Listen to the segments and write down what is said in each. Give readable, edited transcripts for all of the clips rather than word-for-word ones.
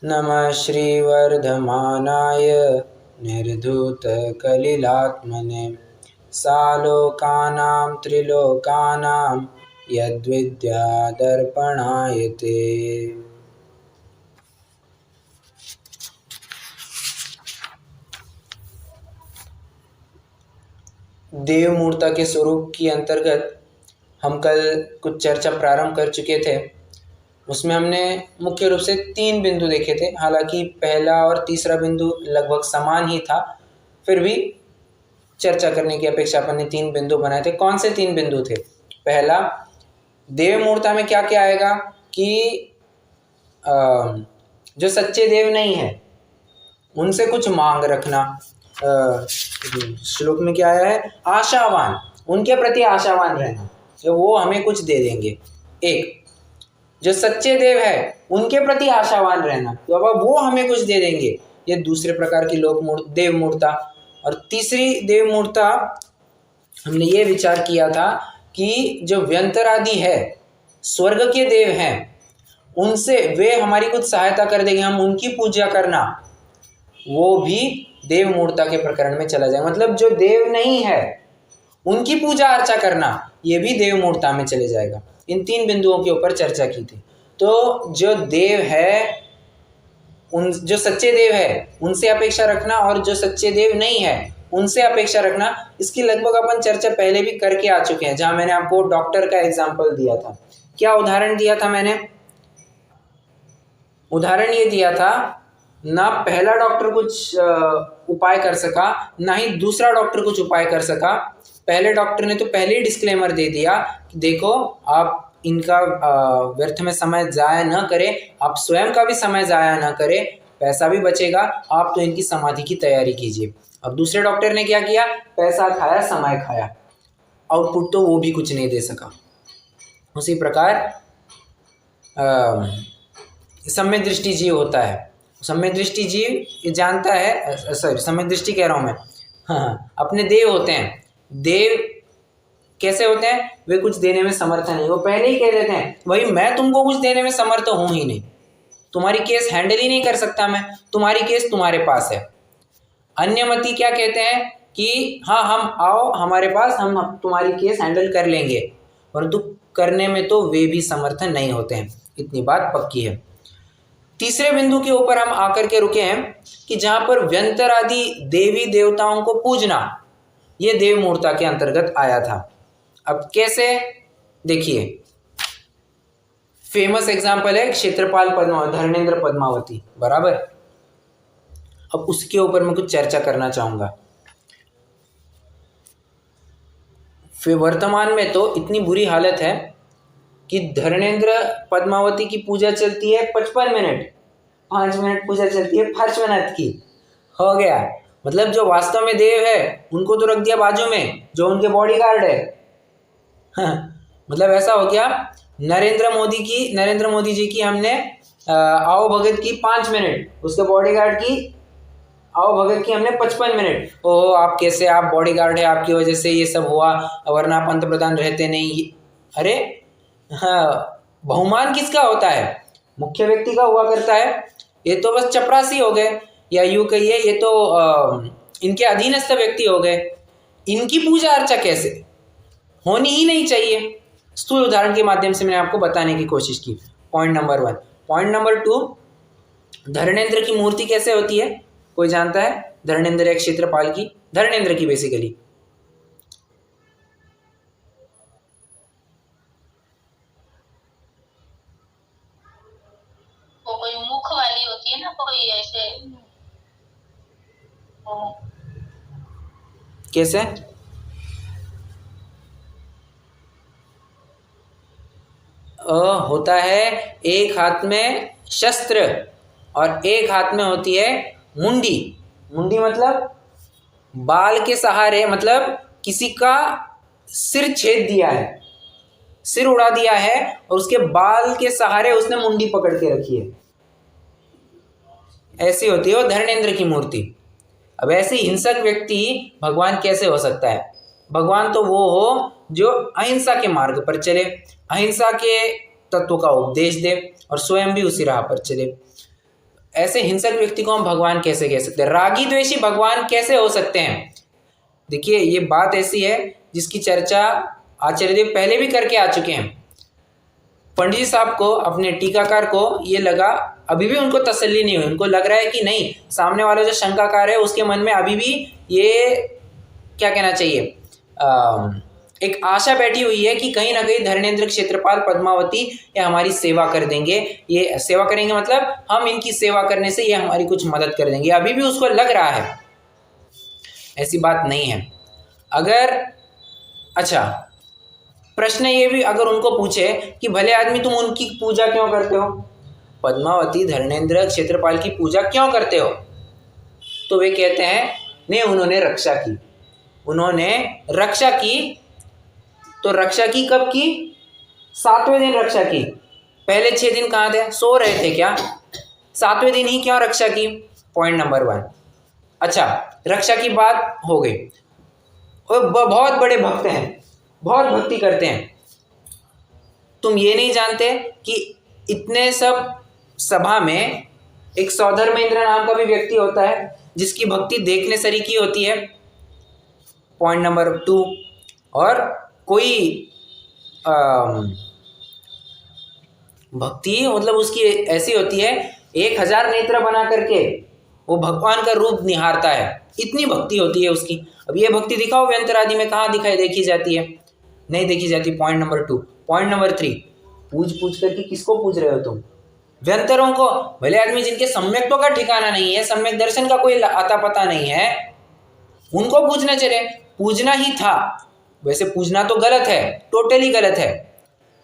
नमः श्रीवर्धमानाय निर्धूतकलिलात्मने सालोकानां त्रिलोकानां यद्विद्यादर्पणाय ते। देवमूर्ता के स्वरूप की अंतर्गत हम कल कुछ चर्चा प्रारंभ कर चुके थे। उसमें हमने मुख्य रूप से 3 बिंदु देखे थे। हालांकि पहला और तीसरा बिंदु लगभग समान ही था, फिर भी चर्चा करने की अपेक्षा अपन ने 3 बिंदु बनाए थे। कौन से 3 बिंदु थे? पहला, देवमूर्ता में क्या क्या आएगा कि जो सच्चे देव नहीं है उनसे कुछ मांग रखना। श्लोक में क्या आया है? आशावान, उनके प्रति आशावान रहना, जो वो हमें कुछ दे देंगे। एक, जो सच्चे देव है उनके प्रति आशावान रहना, तो अब वो हमें कुछ दे देंगे। ये दूसरे प्रकार की देवमूर्ता। और तीसरी देवमूर्ता हमने ये विचार किया था कि जो व्यंतरादि है, स्वर्ग के देव हैं, उनसे वे हमारी कुछ सहायता कर देंगे, हम उनकी पूजा करना, वो भी देवमूर्ता के प्रकरण में चला जाएगा। मतलब जो देव नहीं है उनकी पूजा अर्चा करना, ये भी देवमूर्ता में चले जाएगा। इन 3 बिंदुओं के ऊपर चर्चा की थी। तो जो देव है, जो सच्चे देव है उनसे अपेक्षा रखना, और जो सच्चे देव नहीं है उनसे अपेक्षा रखना, इसकी लगभग अपन चर्चा पहले भी करके आ चुके हैं। जहां मैंने आपको डॉक्टर का एग्जाम्पल दिया था। क्या उदाहरण दिया था मैंने? उदाहरण ये दिया था, ना पहला डॉक्टर कुछ उपाय कर सका, ना ही दूसरा डॉक्टर कुछ उपाय कर सका। पहले डॉक्टर ने तो पहले ही डिस्क्लेमर दे दिया कि देखो, आप इनका व्यर्थ में समय जाया ना करें, आप स्वयं का भी समय जाया ना करें, पैसा भी बचेगा, आप तो इनकी समाधि की तैयारी कीजिए। अब दूसरे डॉक्टर ने क्या किया? पैसा खाया, समय खाया, आउटपुट तो वो भी कुछ नहीं दे सका। उसी प्रकार सम्यक दृष्टि जीव होता है। सम्यक दृष्टि जीव ये जानता है, सम्यक दृष्टि कह रहा हूँ मैं, हाँ, अपने देव होते हैं। देव कैसे होते हैं? वे कुछ देने में समर्थ नहीं, वो पहले ही कह देते हैं भाई मैं तुमको कुछ देने में समर्थ हूं ही नहीं, तुम्हारी केस हैंडल ही नहीं कर सकता मैं, तुम्हारी केस तुम्हारे पास है। अन्यमति क्या कहते हैं कि हाँ, हम आओ हमारे पास, हम तुम्हारी केस हैंडल कर लेंगे, परंतु करने में तो वे भी समर्थ नहीं होते हैं। इतनी बात पक्की है। तीसरे बिंदु के ऊपर हम आकर के रुके हैं कि जहां पर व्यंतर आदि देवी देवताओं को पूजना, ये देवमूर्ता के अंतर्गत आया था। अब कैसे? देखिए, फेमस एग्जांपल है क्षेत्रपाल पद्मावती, धर्मेंद्र पद्मावती, बराबर। अब उसके ऊपर मैं कुछ चर्चा करना चाहूंगा। फिर वर्तमान में तो इतनी बुरी हालत है कि धर्मेंद्र पद्मावती की पूजा चलती है 55 मिनट, 5 मिनट पूजा चलती है 5 मिनट की, हो गया। मतलब जो वास्तव में देव है उनको तो रख दिया बाजू में, जो उनके बॉडीगार्ड है। मतलब ऐसा हो गया, नरेंद्र मोदी जी की हमने आओ भगत की 5 मिनट, उसके बॉडीगार्ड की आओ भगत की हमने 55 मिनट। ओहो, आप कैसे, आप बॉडीगार्ड है, आपकी वजह से ये सब हुआ, वरना पंत प्रधान रहते नहीं। अरे हाँ, बहुमान किसका होता है? मुख्य व्यक्ति का हुआ करता है। ये तो बस चपरासी हो गए, या यूं कहिए ये तो इनके अधीनस्थ व्यक्ति हो गए। इनकी पूजा अर्चा कैसे? होनी ही नहीं चाहिए। स्थूल उदाहरण के माध्यम से मैंने आपको बताने की कोशिश की। Point number 1। Point number 2, Dharmendra की मूर्ति कैसे होती है? कोई जानता है? धर्मेंद्र या क्षेत्रपाल की, धर्मेंद्र की बेसिकली कोई मुख वाली होती है ना, कोई ऐसे। कैसे? होता है एक हाथ में शस्त्र और एक हाथ में होती है मुंडी। मुंडी मतलब बाल के सहारे, मतलब किसी का सिर छेद दिया है, सिर उड़ा दिया है, और उसके बाल के सहारे उसने मुंडी पकड़ के रखी है। ऐसी होती है वो धर्मेंद्र की मूर्ति। अब ऐसे हिंसक व्यक्ति भगवान कैसे हो सकता है? भगवान तो वो हो जो अहिंसा के मार्ग पर चले, अहिंसा के तत्व का उपदेश दे और स्वयं भी उसी राह पर चले। ऐसे हिंसक व्यक्ति को हम भगवान कैसे कह सकते हैं? रागी द्वेषी भगवान कैसे हो सकते हैं? देखिए, ये बात ऐसी है जिसकी चर्चा आचार्य देव पहले भी करके आ चुके हैं। पंडित जी साहब को, अपने टीकाकार को ये लगा, अभी भी उनको तसल्ली नहीं हुई। उनको लग रहा है कि नहीं, सामने वाला जो शंकाकार है उसके मन में अभी भी ये क्या कहना चाहिए, एक आशा बैठी हुई है कि कहीं ना कहीं धर्मेंद्र, क्षेत्रपाल, पद्मावती ये हमारी सेवा कर देंगे। ये सेवा करेंगे मतलब हम इनकी सेवा करने से ये हमारी कुछ मदद कर देंगे। अभी भी उसको लग रहा है। ऐसी बात नहीं है। अगर अच्छा, प्रश्न ये भी अगर उनको पूछे कि भले आदमी तुम उनकी पूजा क्यों करते हो, पद्मावती, धर्मेंद्र, क्षेत्रपाल की पूजा क्यों करते हो, तो वे कहते हैं नहीं, उन्होंने रक्षा की। उन्होंने रक्षा की। तो रक्षा की कब की? 7वें दिन रक्षा की। पहले 6 दिन कहाँ थे? सो रहे थे क्या? 7वें दिन ही क्यों रक्षा की? Point number 1। अच्छा, रक्षा की बात हो गई। और बहुत बड़े भक्त हैं, बहुत भक्ति करते हैं। तुम ये नहीं जानते कि इतने सब सभा में एक सौधर्मेंद्र नाम का भी व्यक्ति होता है जिसकी भक्ति देखने सरीकी होती है। Point number 2। और कोई भक्ति मतलब उसकी ऐसी होती है, 1000 नेत्र बना करके वो भगवान का रूप निहारता है, इतनी भक्ति होती है उसकी। अब ये भक्ति दिखाओ व्यंतर आदि में, कहाँ देखी जाती है? नहीं देखी जाती। Point number 2। पॉइंट नंबर 3, पूछ करके किसको पूछ रहे हो तुम? व्यंतरों को। भले आदमी जिनके सम्यक्तों का ठिकाना नहीं है, सम्यक दर्शन का कोई आता पता नहीं है, उनको पूछना चले। पूजना ही था, वैसे पूजना तो गलत है, टोटली गलत है।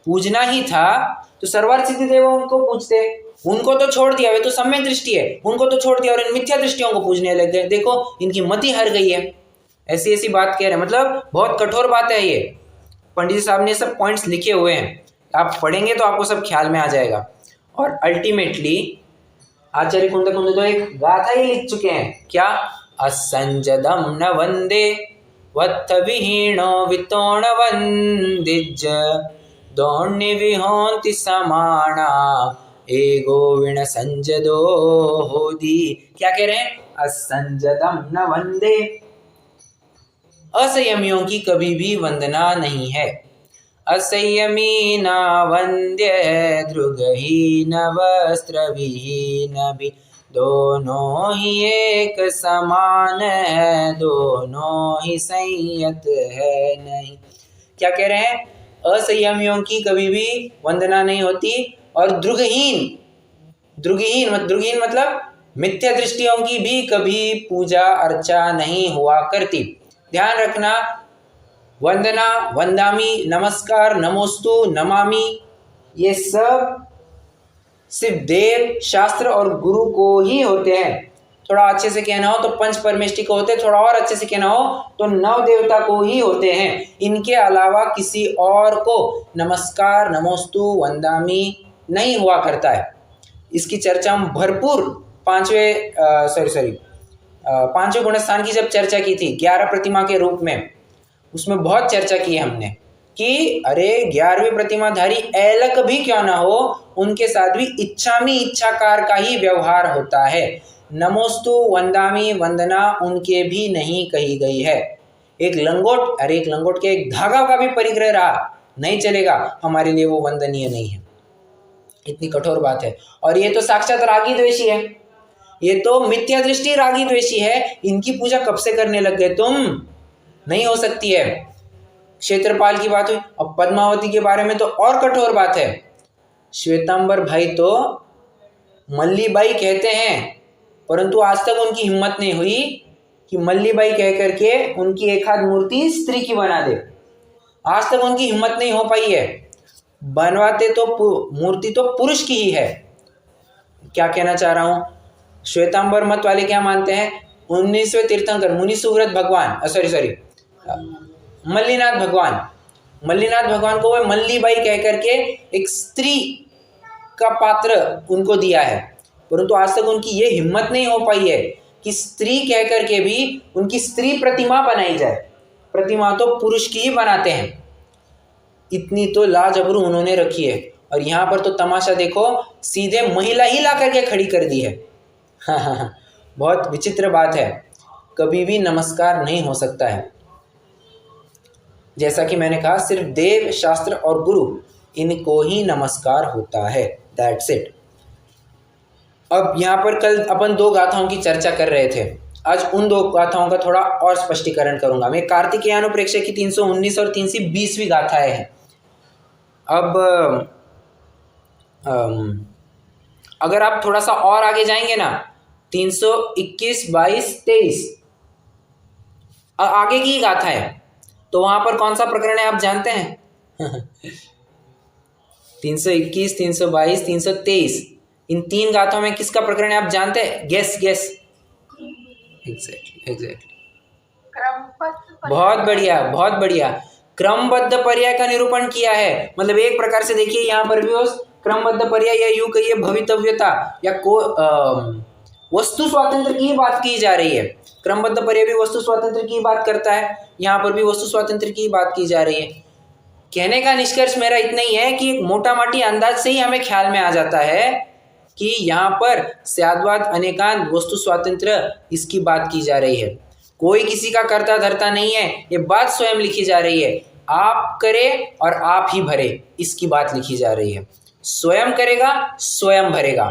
पूजना ही था तो सर्वार्थ सिद्धि देवों को पूछते, उनको तो छोड़ दिया, वे तो सम्यक दृष्टि है, उनको तो छोड़ दिया और इन मिथ्या दृष्टियों को पूजने लग गए। देखो इनकी मति हर गई है। ऐसी ऐसी बात कह रहे हैं, मतलब बहुत कठोर बात है ये। पंडित जी साहब ने सब पॉइंट्स लिखे हुए हैं, आप पढ़ेंगे तो आपको सब ख्याल में आ जाएगा। और अल्टीमेटली आचार्य कुंद तो एक गाथा ही लिख चुके हैं, क्या? असंजदम न वंदे वत्थ विहीणो वितोण वंदिज दोण्य विहोंति समाना ए गोविण संजदो होदी। क्या कह रहे हैं? असंजदम न वंदे, असंयमियों की कभी भी वंदना नहीं है। असंयमी न वंद्य द्रुगहीन वस्त्र विहीन भी, दोनों ही एक समान है, दोनों ही संयत है नहीं। क्या कह रहे हैं? असंयमियों की कभी भी वंदना नहीं होती और द्रुगहीन मतलब मिथ्या दृष्टियों की भी कभी पूजा अर्चा नहीं हुआ करती। ध्यान रखना, वंदना, वंदामी, नमस्कार, नमोस्तु, नमामि, ये सब सिर्फ देव, शास्त्र और गुरु को ही होते हैं। थोड़ा अच्छे से कहना हो तो पंच परमेष्टि को होते हैं, थोड़ा और अच्छे से कहना हो तो 9 देवता को ही होते हैं। इनके अलावा किसी और को नमस्कार, नमोस्तु, वंदामी नहीं हुआ करता है। इसकी चर्चा हम भरपूर पांचवें गुणस्थान की जब चर्चा की थी 11 प्रतिमा के रूप में, उसमें बहुत चर्चा की है हमने कि अरे 11वीं प्रतिमाधारी ऐलक भी क्यों ना हो, उनके साथ भी इच्छामी इच्छाकार का ही व्यवहार होता है। नमोस्तु, वंदामी, वंदना उनके भी नहीं कही गई है। एक लंगोट, अरे एक लंगोट के एक धागा का भी परिग्रह रहा नहीं चलेगा, हमारे लिए वो वंदनीय नहीं है। इतनी कठोर बात है। और ये तो साक्षात रागी द्वेषी है, ये तो मिथ्या दृष्टि रागी द्वेषी है। इनकी पूजा कब से करने लग गए तुम? नहीं हो सकती है। क्षेत्रपाल की बात हुई, अब पद्मावती के बारे में तो और कठोर बात है। श्वेतांबर भाई तो मल्लीबाई कहते हैं, परंतु आज तक उनकी हिम्मत नहीं हुई कि मल्लीबाई कह करके उनकी एक हाथ मूर्ति स्त्री की बना दे। आज तक उनकी हिम्मत नहीं हो पाई है। बनवाते तो मूर्ति तो पुरुष की ही है। क्या कहना चाह रहा हूं, श्वेतांबर मत वाले क्या मानते हैं? 19वें तीर्थंकर मुनि सुव्रत भगवान, मल्लीनाथ भगवान को वह मल्लीबाई कह करके एक स्त्री का पात्र उनको दिया है, परंतु आज तक उनकी ये हिम्मत नहीं हो पाई है कि स्त्री कह करके भी उनकी स्त्री प्रतिमा बनाई जाए। प्रतिमा तो पुरुष की ही बनाते हैं। इतनी तो लाजबरू उन्होंने रखी है। और यहाँ पर तो तमाशा देखो, सीधे महिला ही ला करके खड़ी कर दी है। हाँ, बहुत विचित्र बात है, कभी भी नमस्कार नहीं हो सकता है। जैसा कि मैंने कहा, सिर्फ देव, शास्त्र और गुरु, इनको ही नमस्कार होता है। That's it. अब यहाँ पर कल अपन 2 गाथाओं की चर्चा कर रहे थे, आज उन 2 गाथाओं का थोड़ा और स्पष्टीकरण करूंगा मैं। कार्तिकेयानुप्रेक्षय की 319 और 320वीं गाथाएं हैं। अब अगर आप थोड़ा सा और आगे जाएंगे ना, 321, 22, 23 आगे की गाथा है, तो वहां पर कौन सा प्रकरण है आप जानते हैं? 321, 322, 323, इन 3 गाथाओं में किसका प्रकरण है आप जानते हैं? गेस। एग्जैक्टली। बहुत बढ़िया। क्रमबद्ध पर्याय का निरूपण किया है। मतलब एक प्रकार से देखिए, यहाँ पर भी उस क्रमबद्ध पर्याय या यूं कहिए भवितव्यता या वस्तु स्वातंत्र की बात की जा रही है। क्रमबद्ध पर्याय भी वस्तु स्वातंत्र की बात करता है, यहाँ पर भी वस्तु स्वातंत्र की बात की जा रही है। कहने का निष्कर्ष मेरा इतना ही है कि एक मोटा माटी अंदाज से ही हमें ख्याल में आ जाता है कि यहाँ पर स्याद्वाद अनेकांत वस्तु स्वातंत्र इसकी बात की जा रही है। कोई किसी का कर्ता धर्ता नहीं है, ये बात स्वयं लिखी जा रही है। आप करे और आप ही भरे, इसकी बात लिखी जा रही है। स्वयं करेगा, स्वयं भरेगा,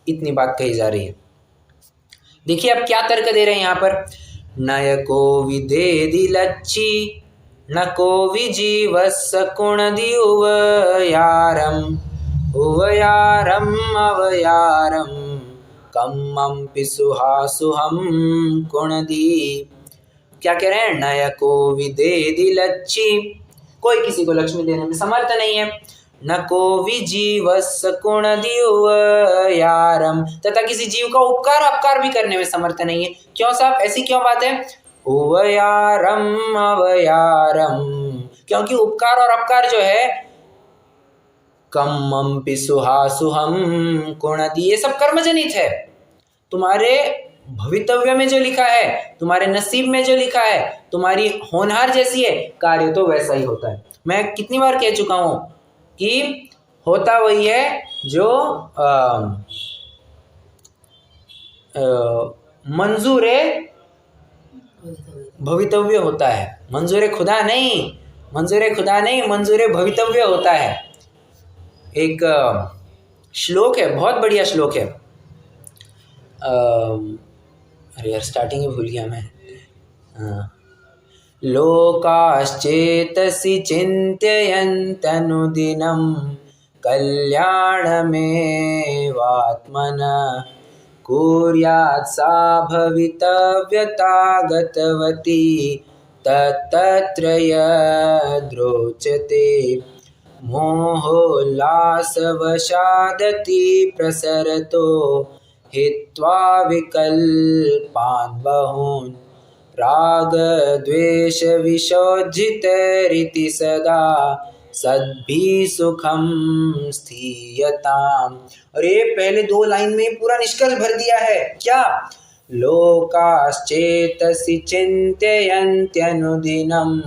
इतनी बात कही जा रही है। देखिए अब क्या तर्क दे रहे हैं यहाँ पर। नय को विदेदि लच्ची न को विजीवस कुणदि उवयारम अवयारम कम्मं पिसुहासुहम कुणदि। क्या कह रहे हैं? नय को विदेदि लच्ची, कोई किसी को लक्ष्मी देने में समर्थ नहीं है। न को विजीवस कुणदि उवयारम, तथा किसी जीव का उपकार अपकार भी करने में समर्थ नहीं है। क्यों साहब, ऐसी क्यों बात है? उवयारम अवयारम, क्योंकि उपकार और अपकार जो है, कम्मं पिसुहासुहम कुणदि, ये सब कर्मजनित है। तुम्हारे भवितव्य में जो लिखा है, तुम्हारे नसीब में जो लिखा है, तुम्हारी होनहार जैसी है, कार्य तो वैसा ही होता है। मैं कितनी बार कह चुका हूं कि होता वही है जो मंजूर भवितव्य होता है। मंजूर खुदा नहीं, मंजूर भवितव्य होता है। एक श्लोक है, बहुत बढ़िया श्लोक है। अरे यार, स्टार्टिंग ही भूल गया मैं। लोकाश्चेतसि चिन्तयन्तनुदिनं कल्याणमेवात्मनः कुर्यात् सा भवितव्यता गतवती तत्तत्र यद्रोचते मोहोल्लासवशादति प्रसरतो हित्वा विकल्पान् बहून् रागद्वेष विशोज्झितरिति सदा सद्भिः सुखम स्थीयताम्। और ये पहले 2 लाइन में पूरा निष्कर्ष भर दिया है। क्या? लोकाश्चेतसि चिन्तयन्त्यनुदिनं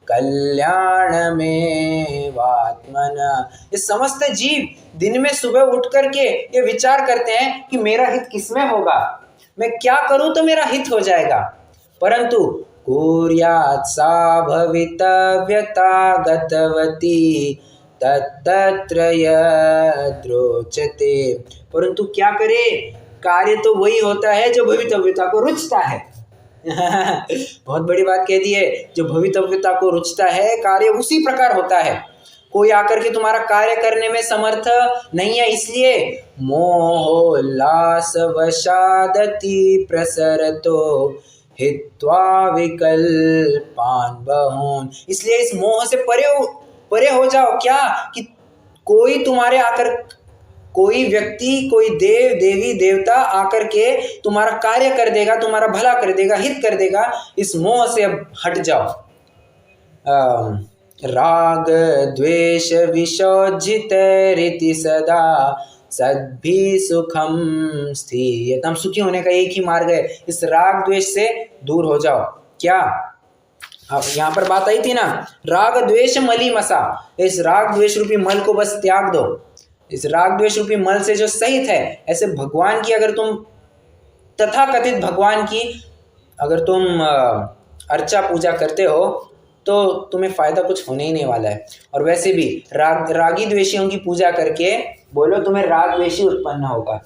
कल्याणमेवात्मनः, ये समस्त जीव दिन में सुबह उठ करके ये विचार करते हैं कि मेरा हित किसमें होगा, मैं क्या करूं तो मेरा हित हो जाएगा। परंतु कुर्यात् सा भवितव्यता गतवती तत्तत्र यद्रोचते, परंतु क्या करे, कार्य तो वही होता है जो भवितव्यता को रुचता है। बहुत बड़ी बात कह दी है, जो भवितव्यता को रुचता है कार्य उसी प्रकार होता है। कोई आकर के तुम्हारा कार्य करने में समर्थ नहीं है, इसलिए मोहोल्लास वशादति प्रसरतो हित्वा विकल्पान् बहून्, इसलिए इस मोह से परे हो जाओ। क्या कि कोई तुम्हारे आकर, कोई व्यक्ति, कोई देव देवी देवता आकर के तुम्हारा कार्य कर देगा, तुम्हारा भला कर देगा, हित कर देगा, इस मोह से अब हट जाओ। राग द्वेष विशोज्झित रीति सदा सद्भिः सुखम स्थीयताम्, सुखी होने का एक ही मार्ग है, इस राग द्वेष से दूर हो जाओ। क्या? अब यहाँ पर बात आई थी ना, राग द्वेष मलीमसा, इस राग द्वेष रूपी मल को बस त्याग दो। इस राग द्वेष रूपी मल से जो सहित है, ऐसे भगवान की अगर तुम तथाकथित भगवान की अगर तुम अर्चा पूजा करते हो तो तुम्हें फ़ायदा कुछ होने ही नहीं वाला है। और वैसे भी रागी द्वेषियों की पूजा करके बोलो तुम्हें राग द्वेषी उत्पन्न होगा।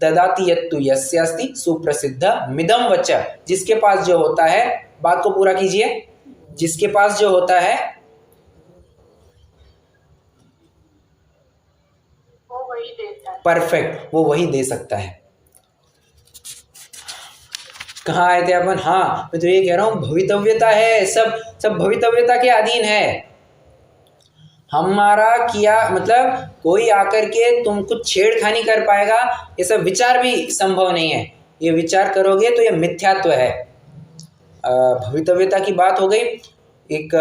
ददाति यत्तु यस्यास्ति सुप्रसिद्ध मिदम वच, जिसके पास जो होता है, बात को पूरा कीजिए, जिसके पास जो होता है वो वही देता है। परफेक्ट, वो वही दे सकता है। कहाँ आए थे अपन? हाँ, मैं तो ये कह रहा हूँ भवितव्यता है, सब भवितव्यता के अधीन है। हमारा किया मतलब कोई आकर के तुम कुछ छेड़खानी कर पाएगा, ये सब विचार भी संभव नहीं है। ये विचार करोगे तो ये मिथ्यात्व है। भवितव्यता की बात हो गई। एक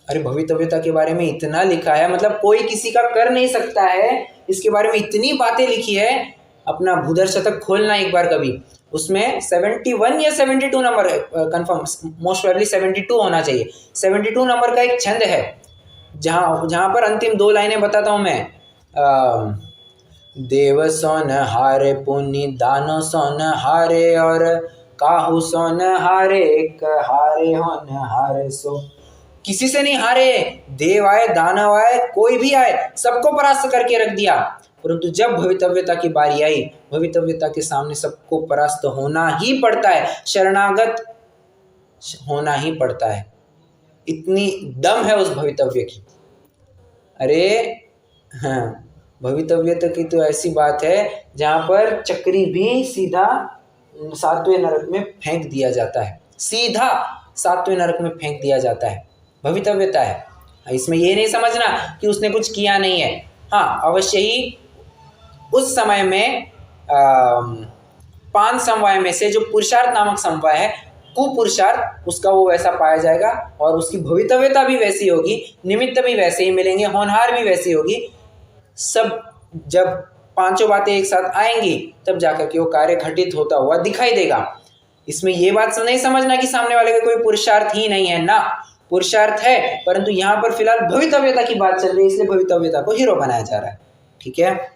अरे भवितव्यता के बारे में इतना लिखा है, मतलब कोई किसी का कर नहीं सकता है, इसके बारे में इतनी बातें लिखी है। अपना भूधर शतक खोलना एक बार कभी, उसमें 71 या 72 नंबर कंफर्म, मोस्ट प्रोबेबली 72 होना चाहिए। 72 नंबर का एक छंद है जहाँ पर अंतिम 2 लाइनें बताता हूँ मैं। देव सोन हारे पुनि दानो सोन हारे और काहू सोन हारे एक हारे होन हारे सो। किसी से नहीं हारे, देव आए दानव आए कोई भी आए सबको परास्त करके रख दिया। परंतु जब भवितव्यता की बारी आई, भवितव्यता के सामने सबको परास्त होना ही पड़ता है, शरणागत होना ही पड़ता है। इतनी दम है उस भवितव्य की। अरे हाँ, भवितव्यता की तो ऐसी बात है जहाँ पर चक्री भी सीधा 7वें नरक में फेंक दिया जाता है, सीधा 7वें नरक में फेंक दिया जाता है। भवितव्यता है। इसमें ये नहीं समझना कि उसने कुछ किया नहीं है। हाँ, अवश्य ही उस समय में 5 समवाय में से जो पुरुषार्थ नामक समवाय है, कुपुरुषार्थ, उसका वो वैसा पाया जाएगा और उसकी भवितव्यता भी वैसी होगी, निमित्त भी वैसे ही मिलेंगे, होनहार भी वैसी होगी। सब जब 5 बातें एक साथ आएंगी तब जाकर के वो कार्य घटित होता हुआ दिखाई देगा। इसमें ये बात नहीं समझना कि सामने वाले का कोई पुरुषार्थ ही नहीं है, ना, पुरुषार्थ है, परंतु यहाँ पर फिलहाल भवितव्यता की बात चल रही है, इसलिए भवितव्यता को हीरो बनाया जा रहा है। ठीक है,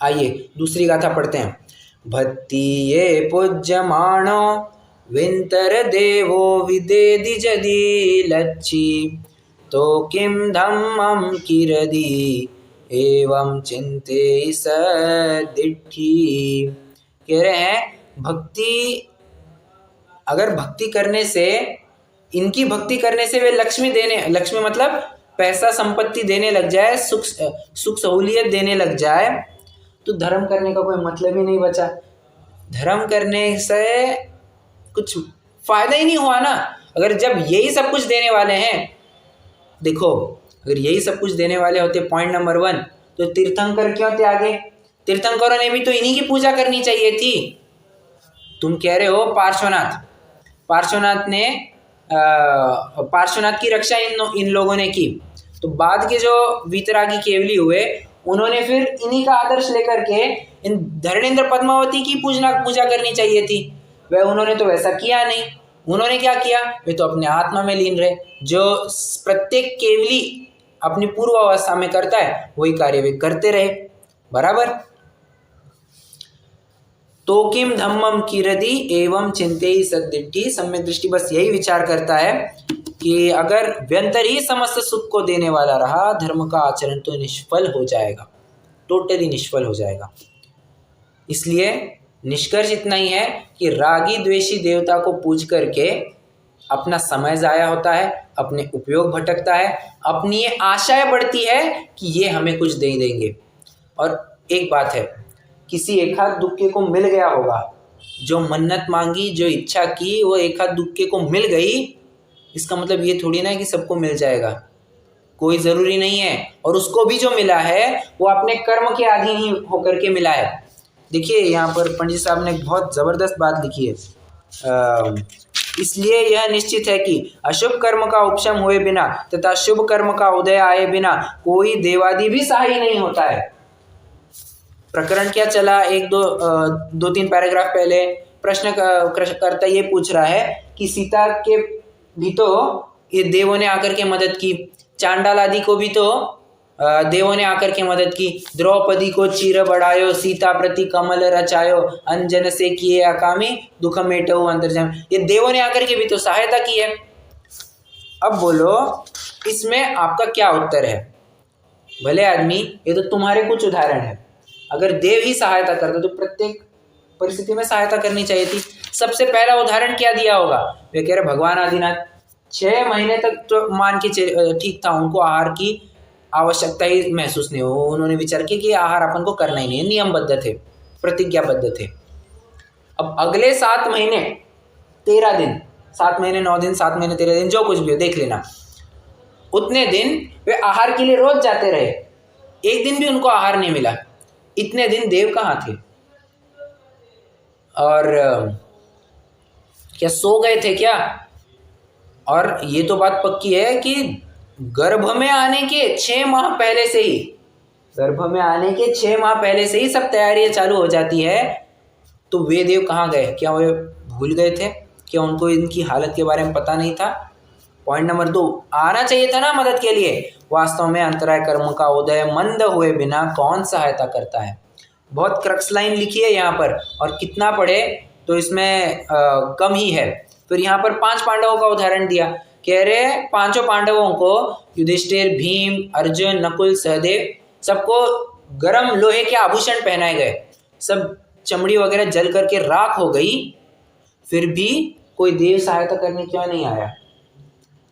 आइए दूसरी गाथा पढ़ते हैं। भक्ति ये पूज्यमाणो विंतर देवो विदेदि जदि लच्छी तो किम धम्मम किरदि एवं चिंते सदिट्ठी। कह रहे हैं भक्ति, अगर भक्ति करने से, इनकी भक्ति करने से वे लक्ष्मी मतलब पैसा संपत्ति देने लग जाए, सुख सहूलियत देने लग जाए, तो धर्म करने का कोई मतलब ही नहीं बचा। धर्म करने से कुछ फायदा ही नहीं हुआ ना। अगर जब यही सब कुछ देने वाले हैं, देखो अगर यही सब कुछ देने वाले होते, पॉइंट नंबर 1, तो तीर्थंकर क्यों त्यागे? तीर्थंकरों ने भी तो इन्हीं की पूजा करनी चाहिए थी। तुम कह रहे हो पार्श्वनाथ की रक्षा इन लोगों ने की, तो बाद के जो वीतरागी केवली हुए उन्होंने फिर इन्हीं का आदर्श लेकर के इन धरणेन्द्र पद्मावती की पूजा करनी चाहिए थी। वह उन्होंने तो वैसा किया नहीं। उन्होंने क्या किया? वे तो अपने आत्मा में लीन रहे। जो प्रत्येक केवली अपनी पूर्व अवस्था में करता है वही कार्य वे करते रहे, बराबर। तो किम धम्मम किरदि एवं चिंतेहि सद्दिट्ठी। सम्यक दृष्टि बस यही विचार करता है कि अगर व्यंतर ही समस्त सुख को देने वाला रहा, धर्म का आचरण तो निष्फल हो जाएगा, टोटली निष्फल हो जाएगा। इसलिए निष्कर्ष इतना ही है कि रागी द्वेषी देवता को पूज करके अपना समय जाया होता है, अपने उपयोग भटकता है, अपनी ये आशाएं बढ़ती है कि ये हमें कुछ दे देंगे। और एक बात है, किसी एक हाथ दुक्के को मिल गया होगा, जो मन्नत मांगी, जो इच्छा की, वो एक हाथ दुक्के को मिल गई, इसका मतलब ये थोड़ी ना है कि सबको मिल जाएगा, कोई ज़रूरी नहीं है। और उसको भी जो मिला है वो अपने कर्म के अधीन ही होकर के मिला है। देखिए यहाँ पर पंडित साहब ने एक बहुत ज़बरदस्त बात लिखी है। इसलिए यह निश्चित है कि अशुभ कर्म का उपशम हुए बिना तथा शुभ कर्म का उदय आए बिना कोई देवादि भी सहाय नहीं होता है। प्रकरण क्या चला, 2-3 पैराग्राफ पहले प्रश्नकर्ता ये पूछ रहा है कि सीता के भी तो ये देवों ने आकर के मदद की, चांडाल आदि को भी तो देवों ने आकर के मदद की। द्रौपदी को चीर बढ़ायो, सीता प्रति कमल रचायो, अंजन से किए अकामी, दुख मेटो अंतर्जाम। ये देवों ने आकर के भी तो सहायता की है। अब बोलो इसमें आपका क्या उत्तर है? भले आदमी, ये तो तुम्हारे कुछ उदाहरण है। अगर देव ही सहायता करते तो प्रत्येक परिस्थिति में सहायता करनी चाहिए थी। सबसे पहला उदाहरण क्या दिया होगा? वे कह रहे भगवान आदिनाथ 6 महीने तक तो मान के ठीक था, उनको आहार की आवश्यकता ही महसूस नहीं हो। उन्होंने विचार किया कि आहार अपन को करना ही नहीं है, नियमबद्ध थे, प्रतिज्ञाबद्ध थे। अब अगले 7 महीने 13 दिन, 7 महीने 9 दिन, 7 महीने 13 दिन, जो कुछ भी हो देख लेना, उतने दिन वे आहार के लिए रोज जाते रहे, एक दिन भी उनको आहार नहीं मिला। इतने दिन देव कहाँ थे? और क्या सो गए थे क्या? और ये तो बात पक्की है कि गर्भ में आने के 6 माह पहले से ही, गर्भ में आने के 6 माह पहले से ही सब तैयारियां चालू हो जाती है। तो वे देव कहाँ गए? क्या वे भूल गए थे? क्या उनको इनकी हालत के बारे में पता नहीं था? पॉइंट नंबर 2, आना चाहिए था ना मदद के लिए। वास्तव में अंतराय कर्म का उदय मंद हुए बिना कौन सहायता करता है? बहुत क्रक्स लाइन लिखी है यहाँ पर, और कितना पढ़े तो इसमें कम ही है। फिर यहाँ पर 5 पांडवों का उदाहरण दिया। कह रहे 5 पांडवों को, युधिष्ठिर, भीम, अर्जुन, नकुल, सहदेव, सबको गरम लोहे के आभूषण पहनाए गए, सब चमड़ी वगैरह जल करके राख हो गई, फिर भी कोई देव सहायता करने क्यों नहीं आया?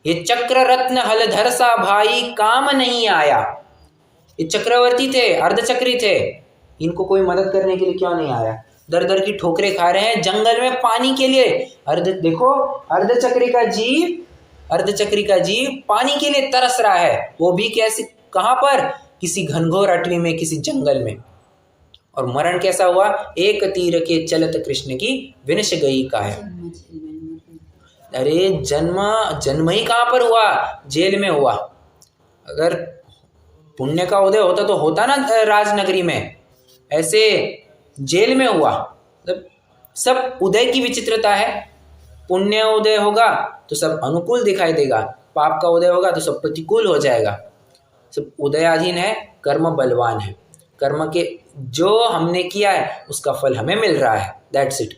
ये चक्र रत्न हलधर सा भाई काम नहीं आया। ये चक्रवर्ती थे, अर्धचक्री थे, इनको कोई मदद करने के लिए क्यों नहीं आया? दर दर की ठोकरें खा रहे हैं जंगल में पानी के लिए। देखो अर्धचक्री का जीव पानी के लिए तरस रहा है, वो भी कैसे, कहाँ पर? किसी घनघोर अटवी में, किसी जंगल में। और मरण कैसा हुआ? एक तीर के चलत कृष्ण की विनश गई काया। अरे जन्म ही कहाँ पर हुआ? जेल में हुआ। अगर पुण्य का उदय होता तो होता ना राजनगरी में, ऐसे जेल में हुआ। मतलब सब उदय की विचित्रता है। पुण्य उदय होगा तो सब अनुकूल दिखाई देगा, पाप का उदय होगा तो सब प्रतिकूल हो जाएगा। सब उदयाधीन है, कर्म बलवान है, कर्म के जो हमने किया है उसका फल हमें मिल रहा है, दैट्स इट।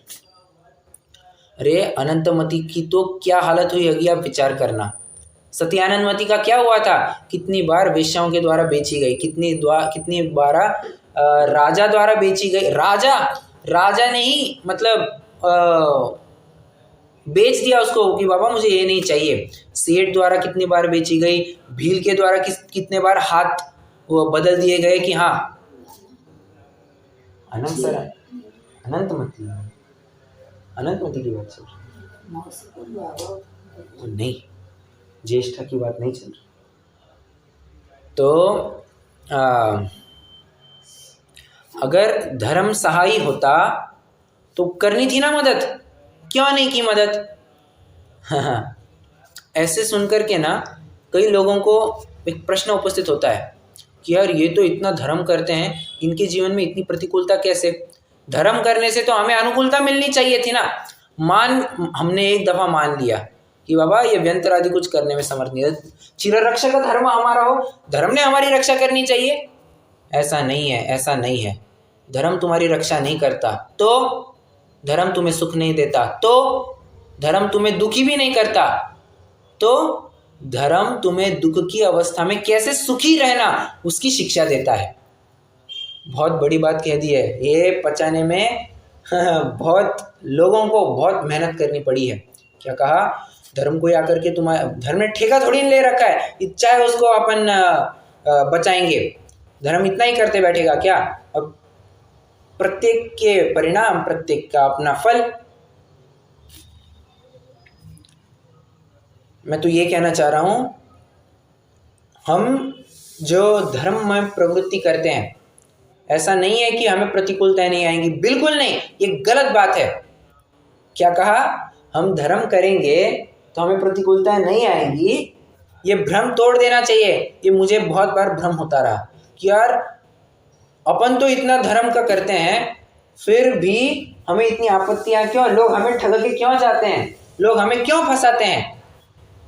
अरे अनंतमती की तो क्या हालत हुई होगी, आप विचार करना। सत्यानंदमती का क्या हुआ था? कितनी बार वेश्याओं के द्वारा बेची गई, कितनी बार राजा द्वारा बेची गई। राजा ने ही मतलब बेच दिया उसको कि बाबा मुझे ये नहीं चाहिए। सेठ द्वारा कितनी बार बेची गई, भील के द्वारा कितने बार हाथ वो बदल दिए गए कि हाँ अनंतमती की बात चल रही नहीं, ज्येष्ठा की बात नहीं चल रही। तो अगर धर्म सहाय होता तो करनी थी ना मदद, क्यों नहीं की मदद? हाँ, ऐसे सुनकर के ना कई लोगों को एक प्रश्न उपस्थित होता है कि यार ये तो इतना धर्म करते हैं, इनके जीवन में इतनी प्रतिकूलता कैसे? धर्म करने से तो हमें अनुकूलता मिलनी चाहिए थी ना। हमने एक दफ़ा मान लिया कि बाबा ये व्यंतर आदि कुछ करने में समर्थ नहीं है, चिररक्षक का धर्म हमारा हो, धर्म ने हमारी रक्षा करनी चाहिए। ऐसा नहीं है। धर्म तुम्हारी रक्षा नहीं करता तो धर्म तुम्हें सुख नहीं देता, तो धर्म तुम्हें दुखी भी नहीं करता, तो धर्म तुम्हें दुख की अवस्था में कैसे सुखी रहना उसकी शिक्षा देता है। बहुत बड़ी बात कह दी है, ये पचाने में बहुत लोगों को बहुत मेहनत करनी पड़ी है। क्या कहा? धर्म को आकर के तुम्हारे धर्म ने ठेका थोड़ी ले रखा है, इच्छा है उसको अपन बचाएंगे। धर्म इतना ही करते बैठेगा क्या? अब प्रत्येक के परिणाम, प्रत्येक का अपना फल। मैं तो ये कहना चाह रहा हूं, हम जो धर्म में प्रवृत्ति करते हैं, ऐसा नहीं है कि हमें प्रतिकूलताएं नहीं आएंगी, बिल्कुल नहीं, ये गलत बात है। क्या कहा? हम धर्म करेंगे तो हमें प्रतिकूलताएं नहीं आएंगी, ये भ्रम तोड़ देना चाहिए। ये मुझे बहुत बार भ्रम होता रहा कि यार अपन तो इतना धर्म का करते हैं, फिर भी हमें इतनी आपत्तियां क्यों? लोग हमें ठग के क्यों जाते हैं? लोग हमें क्यों फंसाते हैं?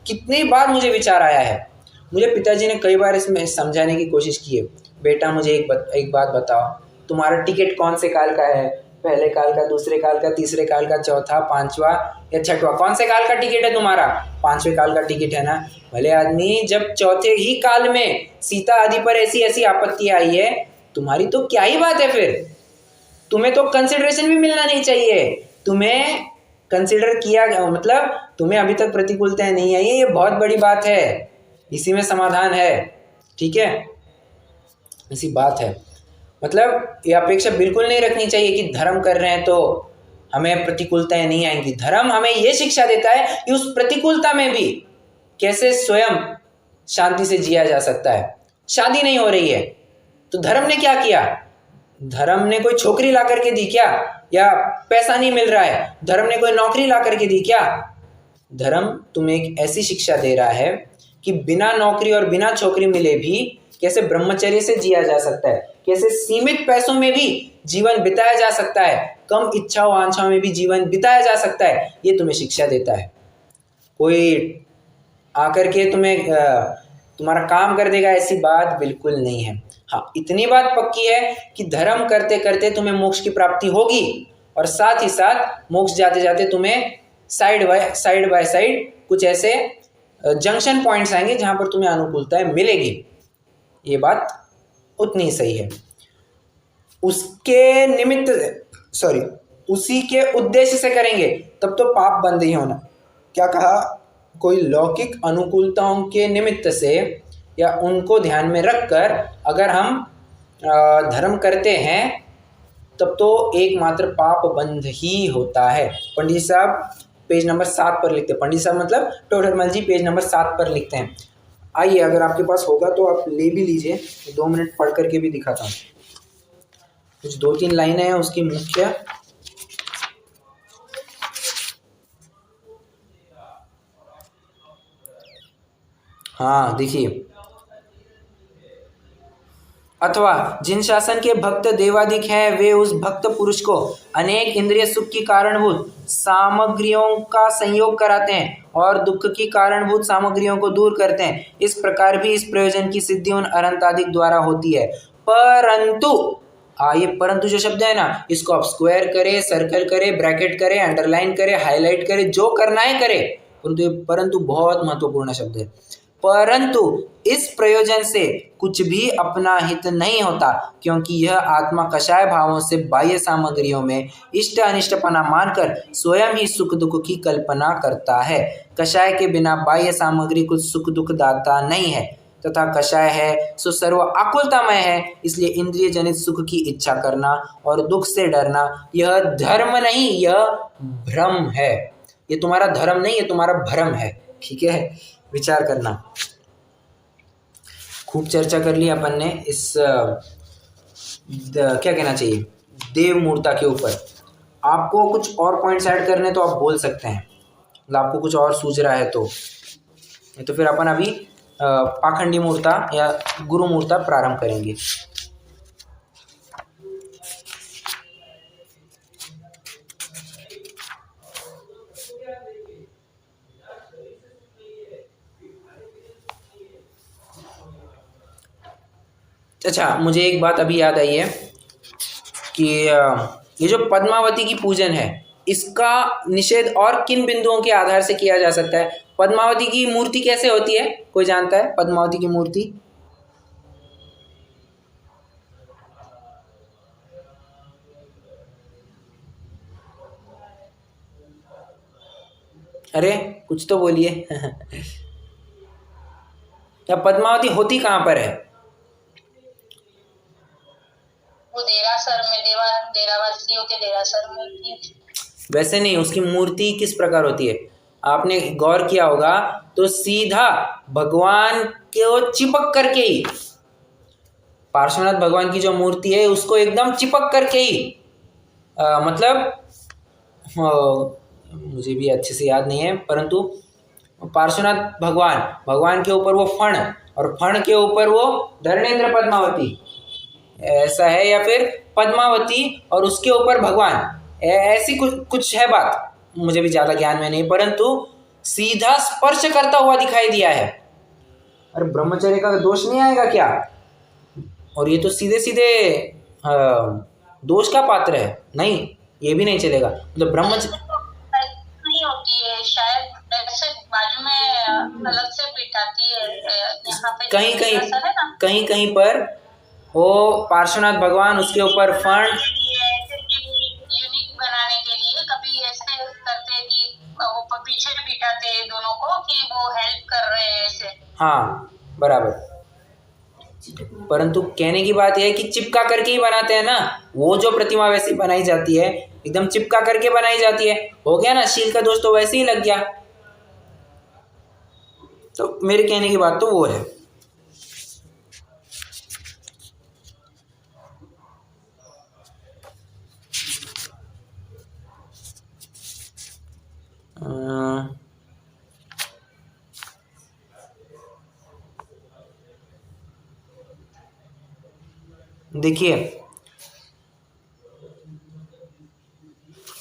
कितनी बार मुझे विचार आया है। मुझे पिताजी ने कई बार इसमें समझाने की कोशिश की है, बेटा मुझे एक बात बताओ, तुम्हारा टिकट कौन से काल का है, पहले काल का, दूसरे काल का, तीसरे काल का, चौथा, पांचवा या छठवा, कौन से काल का टिकट है तुम्हारा? पांचवें काल का टिकट है ना। भले आदमी, जब चौथे ही काल में सीता आदि पर ऐसी ऐसी आपत्ति आई है, तुम्हारी तो क्या ही बात है फिर? तुम्हें तो कंसिडरेशन भी मिलना नहीं चाहिए। तुम्हें कंसिडर किया, मतलब तुम्हें अभी तक प्रतिकूलताएं नहीं आई है, ये बहुत बड़ी बात है, इसी में समाधान है। ठीक है, इसी बात है। मतलब ये अपेक्षा बिल्कुल नहीं रखनी चाहिए कि धर्म कर रहे हैं तो हमें प्रतिकूलताएं नहीं आएंगी। धर्म हमें ये शिक्षा देता है कि उस प्रतिकूलता में भी कैसे स्वयं शांति से जिया जा सकता है। शादी नहीं हो रही है तो धर्म ने क्या किया? धर्म ने कोई छोकरी ला करके दी क्या? या पैसा नहीं मिल रहा है, धर्म ने कोई नौकरी ला करके दी क्या? धर्म तुम्हें एक ऐसी शिक्षा दे रहा है कि बिना नौकरी और बिना छोकरी मिले भी कैसे ब्रह्मचर्य से जिया जा सकता है, कैसे सीमित पैसों में भी जीवन बिताया जा सकता है, कम इच्छाओं आकांक्षाओं में भी जीवन बिताया जा सकता है। ये तुम्हें शिक्षा देता है। कोई आकर के तुम्हें तुम्हारा काम कर देगा, ऐसी बात बिल्कुल नहीं है। हाँ, इतनी बात पक्की है कि धर्म करते करते तुम्हें मोक्ष की प्राप्ति होगी, और साथ ही साथ मोक्ष जाते जाते तुम्हें साइड बाय साइड कुछ ऐसे जंक्शन पॉइंट्स आएंगे जहां पर तुम्हें अनुकूलताएं मिलेगी। ये बात उतनी ही सही है। उसके निमित्त उसी के उद्देश्य से करेंगे तब तो पाप बंद ही होना। क्या कहा? कोई लौकिक अनुकूलताओं के निमित्त से या उनको ध्यान में रखकर अगर हम धर्म करते हैं तब तो एकमात्र पाप बंद ही होता है। पंडित जी साहब पेज नंबर 7 पर लिखते हैं। पंडित साहब मतलब टोडरमल जी पेज नंबर 7 पर लिखते हैं। आइए, अगर आपके पास होगा तो आप ले भी लीजिए, 2 मिनट पढ़ करके भी दिखाता हूँ। कुछ 2-3 लाइनें हैं उसकी मुख्य। हाँ देखिए, अथवा जिन शासन के भक्त देवाधिक हैं वे उस भक्त पुरुष को अनेक इंद्रिय सुख की कारणभूत सामग्रियों का संयोग कराते हैं और दुख की कारणभूत सामग्रियों को दूर करते हैं। इस प्रकार भी इस प्रयोजन की सिद्धि उन अनंताधिक द्वारा होती है। परंतु ये परंतु जो शब्द है ना, इसको आप स्क्वायर करे, सर्कल करे, ब्रैकेट करे, अंडरलाइन करे, हाईलाइट करे, जो करना है करे, परंतु बहुत महत्वपूर्ण शब्द है। परंतु इस प्रयोजन से कुछ भी अपना हित नहीं होता, क्योंकि यह आत्मा कषाय भावों से बाह्य सामग्रियों में इष्ट अनिष्टपना मानकर स्वयं ही सुख दुख की कल्पना करता है। कषाय के बिना बाह्य सामग्री कुछ सुख दुख दाता नहीं है, तथा कषाय है सो सर्व आकुलतामय है। इसलिए इंद्रिय जनित सुख की इच्छा करना और दुख से डरना यह धर्म नहीं, यह भ्रम है। ये तुम्हारा धर्म नहीं, ये तुम्हारा भ्रम है। ठीक है, विचार करना। खूब चर्चा कर ली अपन ने इस क्या कहना चाहिए, देव मूर्ता के ऊपर। आपको कुछ और पॉइंट्स ऐड करने तो आप बोल सकते हैं, मतलब आपको कुछ और सूझ रहा है तो फिर अपन अभी पाखंडी मूर्ता या गुरु मूर्ता प्रारंभ करेंगे। अच्छा, मुझे एक बात अभी याद आई है कि ये जो पद्मावती की पूजन है, इसका निषेध और किन बिंदुओं के आधार से किया जा सकता है? पद्मावती की मूर्ति कैसे होती है, कोई जानता है? पद्मावती की मूर्ति अरे कुछ तो बोलिए। या पद्मावती होती कहाँ पर है? वो देरासर में, डेरावासियों के देरासर में होती है। वैसे नहीं, उसकी मूर्ति किस प्रकार होती है? आपने गौर किया होगा तो सीधा भगवान को चिपक करके ही, पार्श्वनाथ भगवान की जो मूर्ति है उसको एकदम चिपक करके ही मतलब मुझे भी अच्छे से याद नहीं है, परंतु पार्श्वनाथ भगवान के ऊपर वो फण, और फण के ऊपर वो धर्मेंद्र पद्मावती ऐसा है, या फिर पद्मावती और उसके ऊपर भगवान, ऐसी कुछ है बात, मुझे भी ज़्यादा ज्ञान में नहीं, परंतु सीधा स्पर्श करता हुआ दिखाई दिया है। अरे ब्रह्मचर्य का दोष नहीं आएगा क्या? और ये तो सीधे सीधे दोष का पात्र है। नहीं, ये भी नहीं चलेगा। मतलब ब्रह्मचर्य नहीं होती है शायद, ऐसे बाजू में अलग से बिठाती है यहाँ पे। कहीं कहीं ऐसा है ना, कहीं कहीं पर वो पार्श्वनाथ भगवान उसके ऊपर फंड यूनिक बनाने के लिए कभी ऐसे करते हैं कि वो पीछे बिठाते हैं दोनों को कि वो हेल्प कर रहे हैं ऐसे। हाँ बराबर, परंतु कहने की बात यह है कि चिपका करके ही बनाते हैं ना। वो जो प्रतिमा वैसी बनाई जाती है, एकदम चिपका करके बनाई जाती है, हो गया ना, शील का दोष तो वैसे ही लग गया। तो मेरे कहने की बात तो वो है। देखिए,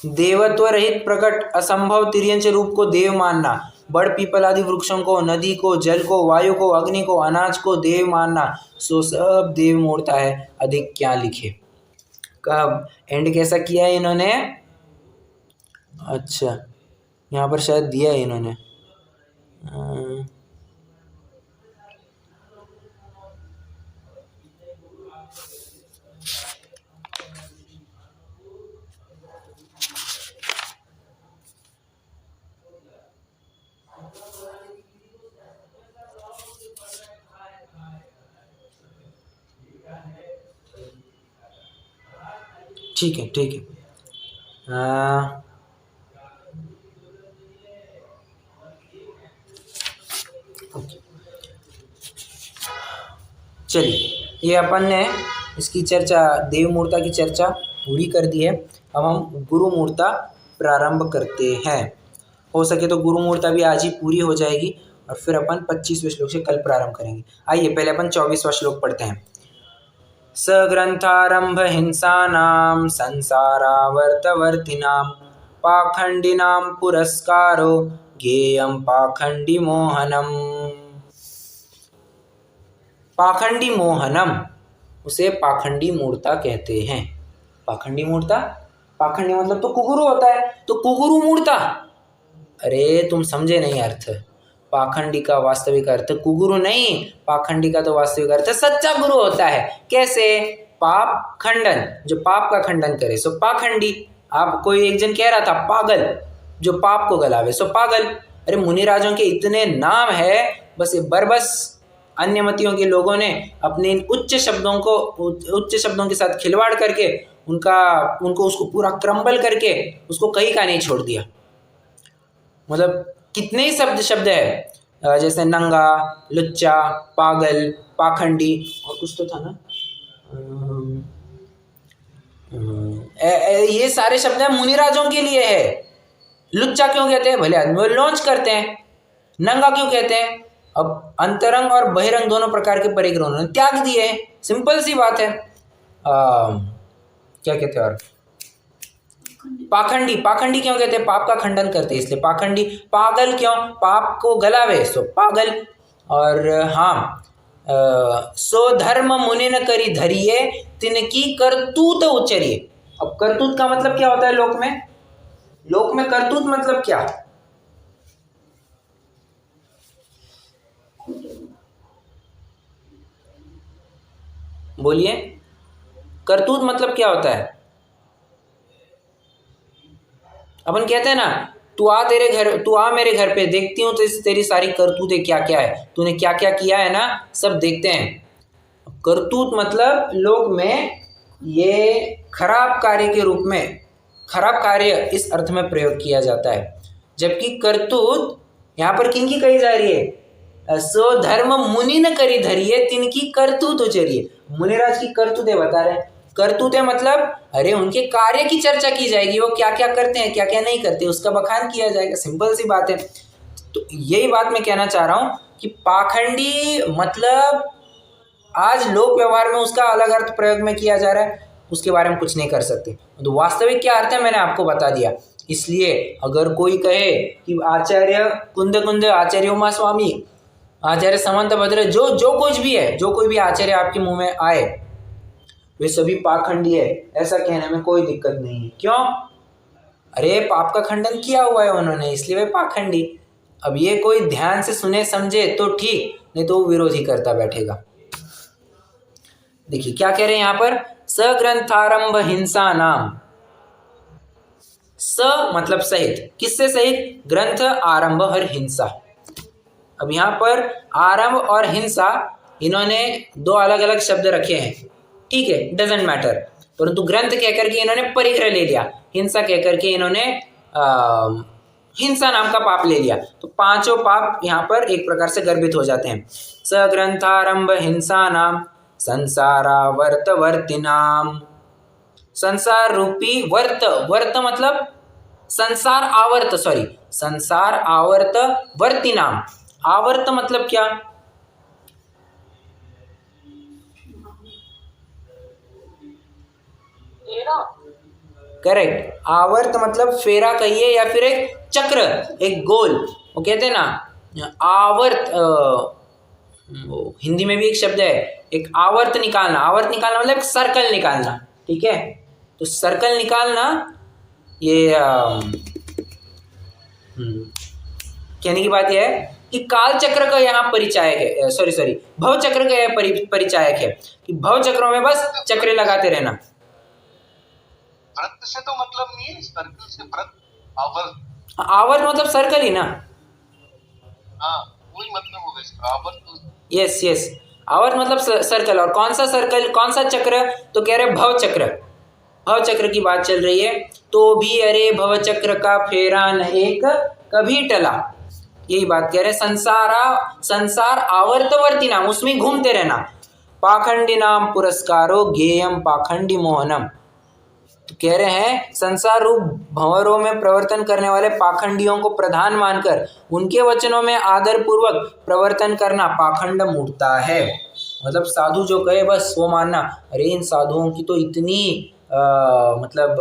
देवत्व रहित प्रकट असंभव तिर्यंच रूप को देव मानना, बड़ पीपल आदि वृक्षों को, नदी को, जल को, वायु को, अग्नि को, अनाज को देव मानना, सो सब देव मूर्ता है, अधिक क्या लिखे। कब एंड कैसा किया है इन्होंने? अच्छा, यहाँ पर शायद दिया है इन्होंने। ठीक है ठीक है। चलिए, ये अपन ने इसकी चर्चा, देव मूर्ता की चर्चा पूरी कर दी है। अब हम गुरु मूर्ता प्रारंभ करते हैं। हो सके तो गुरु मूर्ता भी आज ही पूरी हो जाएगी और फिर अपन 25वें श्लोक से कल प्रारंभ करेंगे। आइए पहले अपन 24वां श्लोक पढ़ते हैं। सग्रंथारंभ हिंसानां संसारावर्तवर्तिनां पाखंडिनां पुरस्कारो ज्ञेयं पाखंडी मोहनम। पाखंडी मोहनम, उसे पाखंडी मूर्ता कहते हैं। पाखंडी मूर्ता, पाखंडी मतलब तो कुगुरु होता है, तो कुगुरु मूर्ता। अरे तुम समझे नहीं अर्थ। पाखंडी का वास्तविक अर्थ कुगुरु नहीं, पाखंडी का तो वास्तविक अर्थ सच्चा गुरु होता है। कैसे? पाप खंडन, जो पाप का खंडन करे सो पाखंडी। आप कोई एक जन कह रहा था पागल, जो पाप को गलावे सो पागल। अरे मुनिराजों के इतने नाम है, बस ये बरबस अन्य मतियों के लोगों ने अपने इन उच्च शब्दों के साथ खिलवाड़ करके उनको उसको पूरा क्रम्बल करके उसको कहीं का नहीं छोड़ दिया। मतलब कितने ही शब्द है, जैसे नंगा, लुच्चा, पागल, पाखंडी और कुछ तो था ना, ये सारे शब्द है मुनिराजों के लिए है। लुच्चा क्यों कहते हैं? भले आदमी वो लॉन्च करते हैं। नंगा क्यों कहते हैं? अब अंतरंग और बहिरंग दोनों प्रकार के परिग्रह उन्होंने त्याग दिए हैं। सिंपल सी बात है। क्या कहते हैं? और पाखंडी, पाखंडी क्यों कहते हैं? पाप का खंडन करते हैं इसलिए पाखंडी। पागल क्यों? पाप को गलावे सो पागल। और हाँ, सो धर्म मुनि न करी धरिए तिनकी करतूत उच्चरिए। अब करतूत का मतलब क्या होता है लोक में? लोक में करतूत मतलब क्या? बोलिए, करतूत मतलब क्या होता है? अपन कहते हैं ना, तू आ मेरे घर पे, देखती हूँ तो तेरी सारी करतूतें क्या क्या है, तूने क्या क्या किया है ना, सब देखते हैं। करतूत मतलब लोक में ये खराब कार्य के रूप में, खराब कार्य इस अर्थ में प्रयोग किया जाता है। जबकि करतूत यहाँ पर किनकी कही जा रही है? सो धर्म मुनि न करी धरिए तिनकी करतूत उचरिए। मुनिराज की करतूतें बता रहे हैं। करतूतें मतलब अरे उनके कार्य की चर्चा की जाएगी, वो क्या क्या करते हैं, क्या क्या नहीं करते, उसका बखान किया जाएगा। सिंपल सी बात है। तो यही बात मैं कहना चाह रहा हूँ कि पाखंडी मतलब आज लोक व्यवहार में उसका अलग अर्थ प्रयोग में किया जा रहा है, उसके बारे में कुछ नहीं कर सकते। तो वास्तविक क्या अर्थ है मैंने आपको बता दिया। इसलिए अगर कोई कहे कि आचार्य कुंद आचार्य उमा स्वामी आचार्य समंत भद्र, जो जो कुछ भी है, जो कोई भी आचार्य आपके मुंह में आए वे सभी पाखंडी है, ऐसा कहने में कोई दिक्कत नहीं है। क्यों? अरे पाप का खंडन किया हुआ है उन्होंने, इसलिए वे पाखंडी। अब ये कोई ध्यान से सुने समझे तो ठीक, नहीं तो वो विरोधी करता बैठेगा। देखिए क्या कह रहे हैं यहाँ पर, सग्रंथारंभ हिंसा नाम। स मतलब सहित, किससे सहित? ग्रंथ आरंभ और हिंसा। अब यहाँ पर आरंभ और हिंसा इन्होंने दो अलग अलग शब्द रखे हैं, ठीक है, डजेंट मैटर, परंतु ग्रंथ कहकर के इन्होंने परिग्रह ले लिया, हिंसा कहकर के इन्होंने हिंसा नाम का पाप ले लिया। तो पांचों पाप यहाँ पर एक प्रकार से गर्भित हो जाते हैं। सग्रंथारंभ हिंसा नाम संसारावर्तवर्ति नाम। संसार रूपी वर्त, वर्त मतलब संसार आवर्त, सॉरी संसार आवर्त वर्ती नाम। आवर्त मतलब क्या? करेक्ट, आवर्त मतलब फेरा कहिए या फिर एक चक्र, एक गोल, वो कहते हैं ना आवर्त। हिंदी में भी एक शब्द है, एक आवर्त निकालना। आवर्त निकालना मतलब सर्कल निकालना, ठीक है। तो सर्कल निकालना, ये कहने की बात यह है कि काल चक्र का यहाँ परिचायक है, सॉरी भव चक्र का यह परिचायक है कि भव चक्रों में बस चक्रे लगाते रहना। वृत्त से तो मतलब नहीं है, सर्कल से वृत्त, आवर्त। आवर्त मतलब सर्कल ही ना। हाँ वही मतलब होगा इसका, आवर्त। यस, आवर्त मतलब सर्कल। और कौन सा सर्कल, कौन सा चक्र? तो कह रहे भव चक्र, भव चक्र की बात चल रही है। तो भी अरे भव चक्र का फेरा न एक कभी टला, यही बात कह रहे। संसार आवर्तवर्ती नाम, उसमें घूमते रहना। पाखंडी नाम पुरस्कारो ज्ञेयम पाखंडी मोहनम। तो कह रहे हैं संसार रूप भंवरों में प्रवर्तन करने वाले पाखंडियों को प्रधान मानकर उनके वचनों में आदर पूर्वक प्रवर्तन करना पाखंड मूर्ता है। मतलब साधु जो कहे बस वो मानना। अरे इन साधुओं की तो इतनी मतलब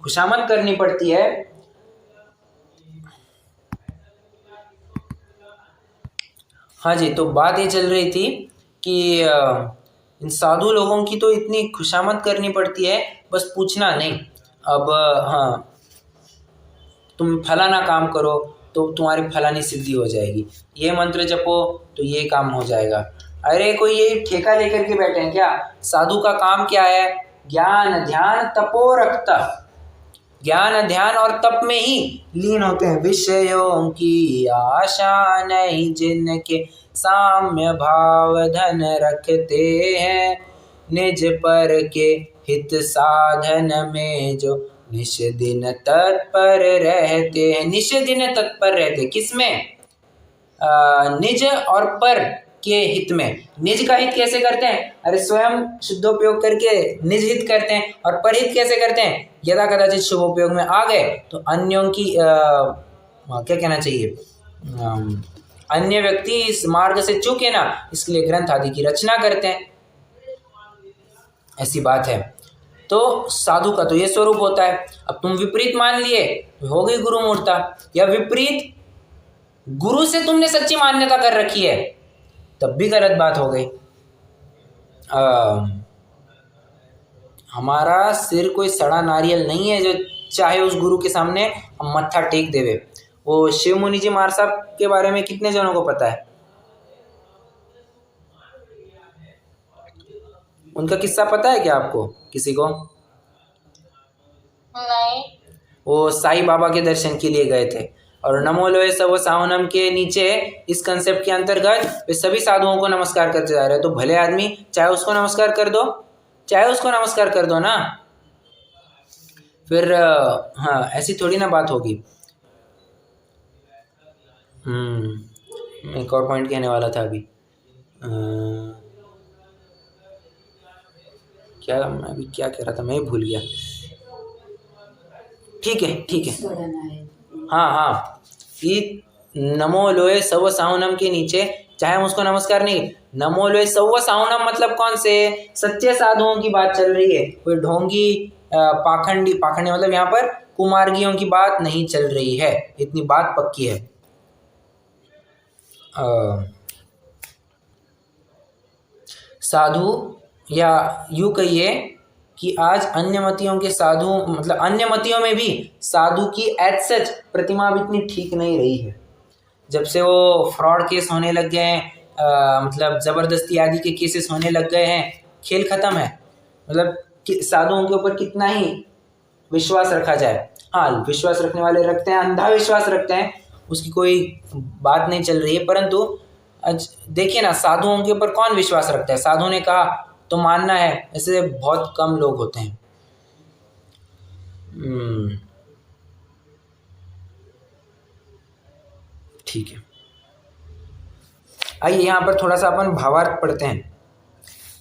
खुशामद करनी पड़ती है। हाँ जी, तो बात ये चल रही थी कि इन साधु लोगों की तो इतनी खुशामद करनी पड़ती है, बस पूछना नहीं। अब हाँ, तुम फलाना काम करो तो तुम्हारी फलानी सिद्धि हो जाएगी, ये मंत्र जपो तो ये काम हो जाएगा। अरे कोई ये ठेका लेकर के बैठे हैं क्या? साधु का काम क्या है? ज्ञान ध्यान तपो रखता, ज्ञान ध्यान और तप में ही लीन होते हैं। विषयों की आशा नहीं जिनके साम्य भाव धन रखते हैं, निज पर के हित साधन में जो निश दिन तत्पर रहते हैं। निश दिन तत्पर रहते किसमें? निज और पर के हित में। निज का हित कैसे करते हैं? अरे स्वयं शुद्धोपयोग करके निज हित करते हैं। और परहित कैसे करते हैं? यदा कदाचित शुभोपयोग में आ गए तो अन्यों की क्या कहना चाहिए, अन्य व्यक्ति इस मार्ग से चूके ना, इसके लिए ग्रंथ आदि की रचना करते हैं। ऐसी बात है। तो साधु का तो ये स्वरूप होता है। अब तुम विपरीत मान लिए तो हो गई गुरु मूर्ता, या विपरीत गुरु से तुमने सच्ची मान्यता कर रखी है तब भी गलत बात हो गई। हमारा सिर कोई सड़ा नारियल नहीं है जो चाहे उस गुरु के सामने हम मत्था टेक देवे। वो शिव मुनि जी महाराज साहब के बारे में कितने जनों को पता है? उनका किस्सा पता है क्या आपको, किसी को? नहीं। वो साईं बाबा के दर्शन के लिए गए थे और नमो लोए सब सावनम के नीचे इस कंसेप्ट के अंतर्गत वे सभी साधुओं को नमस्कार करते जा रहे हैं। तो भले आदमी चाहे उसको नमस्कार कर दो, चाहे उसको नमस्कार कर दो ना, फिर हाँ ऐसी थोड़ी ना बात होगी। एक और पॉइंट कहने वाला था अभी, क्या मैं अभी क्या कह रहा था, मैं भूल गया। ठीक है हाँ कि नमो लोए सव सावनम के नीचे चाहे हम उसको नमस्कार नहीं, नमो लोए सव सावनम मतलब कौन से? सच्चे साधुओं की बात चल रही है। कोई ढोंगी पाखंडी मतलब यहाँ पर कुमार्गियों की बात नहीं चल रही है, इतनी बात पक्की है। साधु, या यूँ कहिए कि आज अन्य मतियों के साधु, मतलब अन्य मतियों में भी साधु की एज सच प्रतिमा भी इतनी ठीक नहीं रही है। जब से वो फ्रॉड केस होने लग गए हैं, मतलब ज़बरदस्ती आदि के केसेस होने लग गए हैं, खेल ख़त्म है। मतलब साधुओं के ऊपर कितना ही विश्वास रखा जाए, हाँ विश्वास रखने वाले रखते हैं, अंधा विश्वास रखते हैं, उसकी कोई बात नहीं चल रही है। परंतु देखिए ना, साधुओं के ऊपर कौन विश्वास रखता है? साधु ने कहा तो मानना है, ऐसे बहुत कम लोग होते हैं। ठीक है, आइए यहाँ पर थोड़ा सा अपन भावार्थ पढ़ते हैं।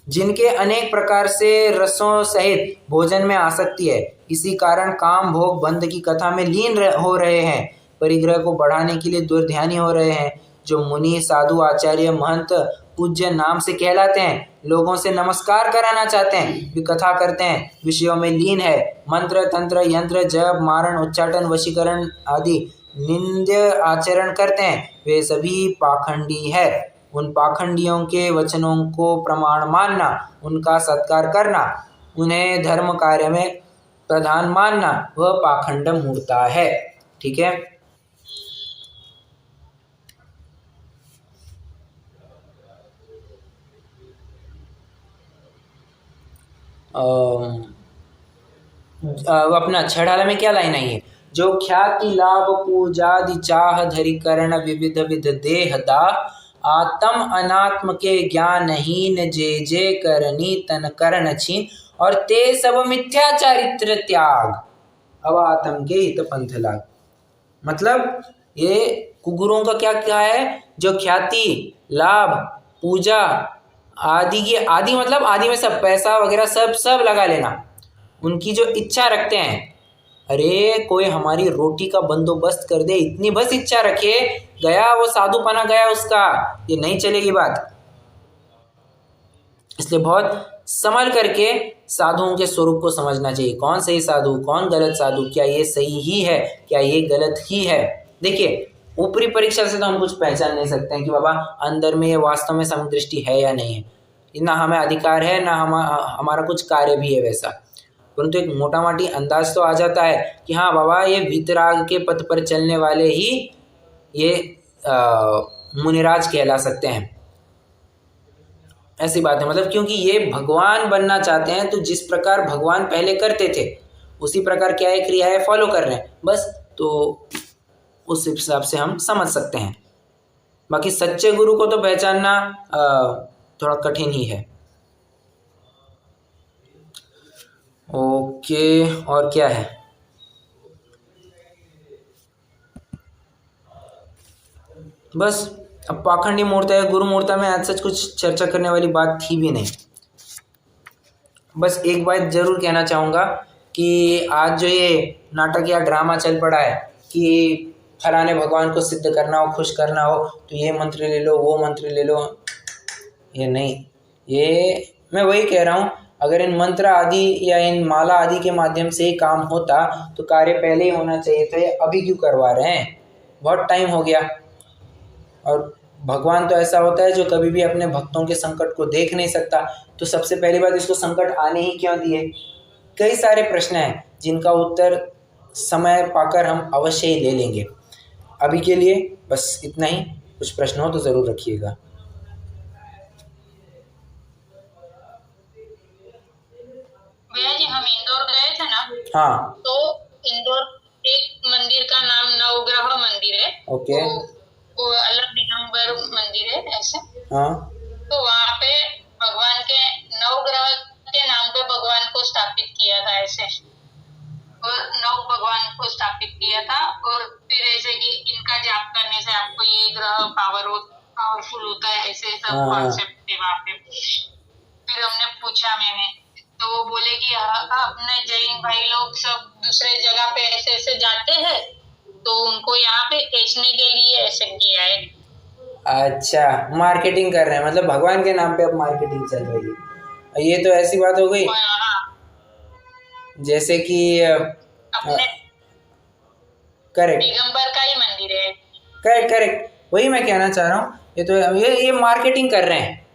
जिनके अनेक प्रकार से रसों सहित भोजन में आसक्ति है, इसी कारण काम भोग बंध की कथा में लीन हो रहे हैं, परिग्रह को बढ़ाने के लिए दुर्ध्यानी हो रहे हैं। जो मुनि साधु आचार्य महंत पूज्य नाम से कहलाते हैं, लोगों से नमस्कार कराना चाहते हैं, वे कथा करते हैं, विषयों में लीन है, मंत्र तंत्र यंत्र जप मारण उच्चाटन वशीकरण आदि निंद्य आचरण करते हैं, वे सभी पाखंडी है। उन पाखंडियों के वचनों को प्रमाण मानना, उनका सत्कार करना, उन्हें धर्म कार्य में प्रधान मानना, वह पाखंड मूर्ता है। ठीक है, अपना छड़ाला में क्या लाइन आई है? जो ख्याति लाभ पूजादि चाह धरि करण विविध विध देह दा, आत्म अनात्म के ज्ञानहीन जे जे करनी तन करण छीन, और ते सब मिथ्या चारित्र त्याग, अब आत्म के हित पंथ लाग। मतलब ये कुगुरों का क्या क्या है? जो ख्याति लाभ पूजा आदि की, आदि मतलब आदि में सब पैसा वगैरह सब लगा लेना, उनकी जो इच्छा रखते हैं, अरे कोई हमारी रोटी का बंदोबस्त कर दे, इतनी बस इच्छा रखे, गया वो साधुपना गया उसका, ये नहीं चलेगी बात। इसलिए बहुत संभल करके साधुओं के स्वरूप को समझना चाहिए, कौन सही साधु कौन गलत साधु, क्या ये सही ही है क्या ये गलत ही है। देखिए ऊपरी परीक्षा से तो हम कुछ पहचान नहीं सकते हैं कि बाबा अंदर में ये वास्तव में समदृष्टि है या नहीं है, ना हमें अधिकार है ना हमारा कुछ कार्य भी है वैसा, परंतु एक मोटा मोटी अंदाज तो आ जाता है कि हाँ बाबा ये वीतराग के पथ पर चलने वाले ही ये मुनिराज कहला सकते हैं। ऐसी बात है, मतलब क्योंकि ये भगवान बनना चाहते हैं, तो जिस प्रकार भगवान पहले करते थे उसी प्रकार क्या है क्रिया है फॉलो कर रहे हैं बस, तो उस हिसाब से हम समझ सकते हैं। बाकी सच्चे गुरु को तो पहचानना थोड़ा कठिन ही है। ओके, और क्या है? बस अब पाखंडी मूर्ता है गुरु मूर्ता में आज सच कुछ चर्चा करने वाली बात थी भी नहीं। बस एक बात जरूर कहना चाहूँगा कि आज जो ये नाटक या ड्रामा चल पड़ा है कि फलाने भगवान को सिद्ध करना हो खुश करना हो तो ये मंत्र ले लो वो मंत्र ले लो, ये नहीं, ये मैं वही कह रहा हूँ, अगर इन मंत्र आदि या इन माला आदि के माध्यम से ही काम होता तो कार्य पहले ही होना चाहिए था, ये अभी क्यों करवा रहे हैं? बहुत टाइम हो गया। और भगवान तो ऐसा होता है जो कभी भी अपने भक्तों के संकट को देख नहीं सकता, तो सबसे पहली बात इसको संकट आने ही क्यों दिए? कई सारे प्रश्न हैं जिनका उत्तर समय पाकर हम अवश्य ही ले लेंगे। अभी के लिए बस इतना ही, कुछ प्रश्न हो तो ज़रूर रखिएगा। भैया जी हम इंदौर गए थे ना, हाँ, तो इंदौर एक मंदिर का नाम नवग्रह मंदिर है। ओके, वो अलग दिगंबर मंदिर है ऐसे। हाँ, तो वहाँ पे भगवान के नवग्रह के नाम पे भगवान को स्थापित किया था ऐसे, और नव भगवान को स्थापित किया था, और फिर ऐसे कि इनका जाप करने से आपको ये ग्रह पावरफुल होता है, ऐसे सब कॉन्सेप्ट थे वहाँ पे। फिर हमने पूछा, मैंने तो वो बोले कि अपने जैन भाई लोग सब दूसरे जगह पे ऐसे ऐसे जाते हैं, तो उनको यहाँ पे बेचने के लिए ऐसे किया है। अच्छा, मार्केटिंग कर रहे हैं, मतलब भगवान के नाम पे अब मार्केटिंग चल रही है। ये तो ऐसी बात हो गई जैसे कि अपने करेक्ट दिगंबर का ही मंदिर है। करेक्ट, वही मैं कहना चाह रहा हूँ। ये तो ये मार्केटिंग कर रहे हैं,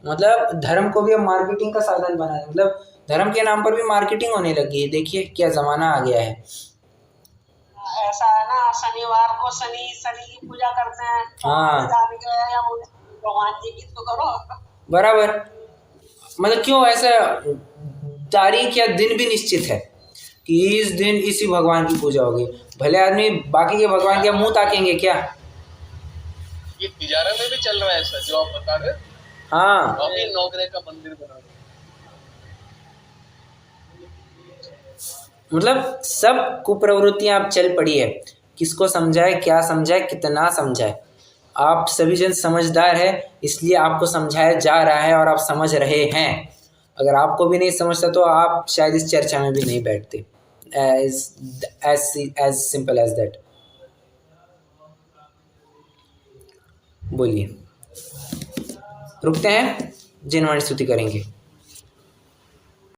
मतलब धर्म को भी अब मार्केटिंग का साधन बना है, मतलब धर्म के नाम पर भी मार्केटिंग होने लगी है। देखिए क्या जमाना आ गया है। ऐसा है ना, शनिवार को शनि की पूजा करते हैं। हाँ। जाने के या भगवान जी की तो करो। बराबर, मतलब क्यों ऐसा तारीख या दिन भी निश्चित है कि इस दिन इसी भगवान की पूजा होगी। भले आदमी बाकी के भगवान के मुंह ताकेंगे क्या? ये तिजारा में भी चल रहा है ऐसा जो आप बता रहे हैं। हाँ, अभी नौग्रह का मंदिर बना है। मतलब सब कुप्रवृत्तियां आप चल पड़ी है। किसको समझाए, क्या समझाए, कितना समझाए। आप सभी जन समझदार है, इसलिए आपको समझाया जा रहा है और आप समझ रहे हैं। अगर आपको भी नहीं समझता तो आप शायद इस चर्चा में भी नहीं बैठते। As simple as that. बोलिए, रुकते हैं, जिनवाणी स्तुति करेंगे।